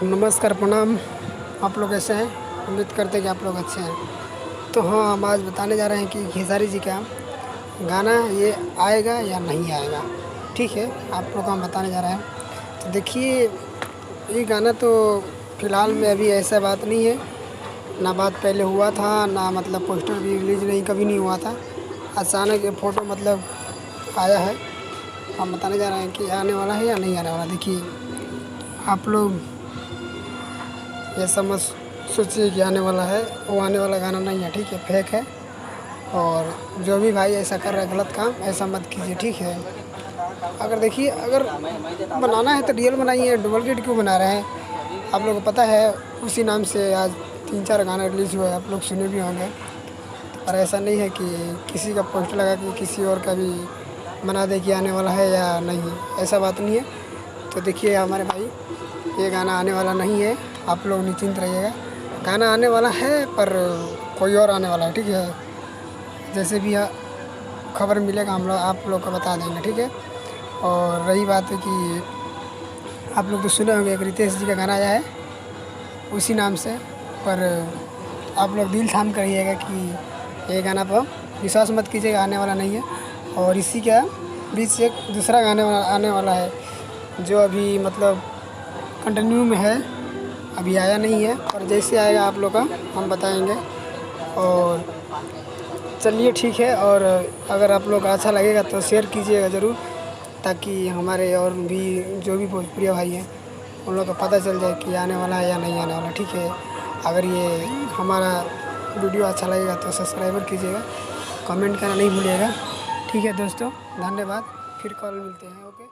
नमस्कार, प्रणाम। आप लोग कैसे हैं? उम्मीद करते हैं कि आप लोग अच्छे हैं। तो हाँ, हम आज बताने जा रहे हैं कि खेसारी जी का गाना ये आएगा या नहीं आएगा। ठीक है, आप लोग को हम बताने जा रहे हैं। तो देखिए, ये गाना तो फ़िलहाल में अभी ऐसा बात नहीं है, ना बात पहले हुआ था, ना मतलब पोस्टर भी रिलीज़ नहीं कभी नहीं हुआ था। अचानक ये फ़ोटो मतलब आया है। हम बताने जा रहे हैं कि आने वाला है या नहीं आने वाला। देखिए, आप लोग ये समझ सोचिए कि आने वाला है, वो आने वाला गाना नहीं है। ठीक है, फेक है। और जो भी भाई ऐसा कर रहा है गलत काम, ऐसा मत कीजिए। ठीक है, अगर देखिए, अगर बनाना है तो रियल बनाइए, डुप्लीकेट क्यों बना रहे हैं? आप लोगों को पता है उसी नाम से आज 3-4 गाना रिलीज़ हुआ है, आप लोग सुने भी होंगे। पर ऐसा नहीं है कि किसी का पोस्टर लगा के किसी और का भी बना दे कि आने वाला है या नहीं, ऐसा बात नहीं है। तो देखिए हमारे भाई, ये गाना आने वाला नहीं है, आप लोग निश्चिंत रहिएगा। गाना आने वाला है पर कोई और आने वाला है। ठीक है, जैसे भी खबर मिलेगा हम लोग आप लोग को बता देंगे। ठीक है, और रही बात है कि आप लोग तो सुने होंगे, एक रितेश जी का गाना आया है उसी नाम से। पर आप लोग दिल थाम कर रहिएगा कि ये गाना पर विश्वास मत कीजिएगा, आने वाला नहीं है। और इसी का बीच से एक दूसरा गाने वाला आने वाला है, जो अभी मतलब कंटिन्यू में है, अभी आया नहीं है। और जैसे आएगा आप लोग का हम बताएंगे। और चलिए ठीक है, और अगर आप लोग को अच्छा लगेगा तो शेयर कीजिएगा ज़रूर, ताकि हमारे और भी जो भी भोजपुरी भाई हैं उन लोग को पता चल जाए कि आने वाला है या नहीं आने वाला। ठीक है, अगर ये हमारा वीडियो अच्छा लगेगा तो सब्सक्राइबर कीजिएगा, कमेंट करना नहीं भूलिएगा। ठीक है दोस्तों, धन्यवाद। फिर कल मिलते हैं। ओके।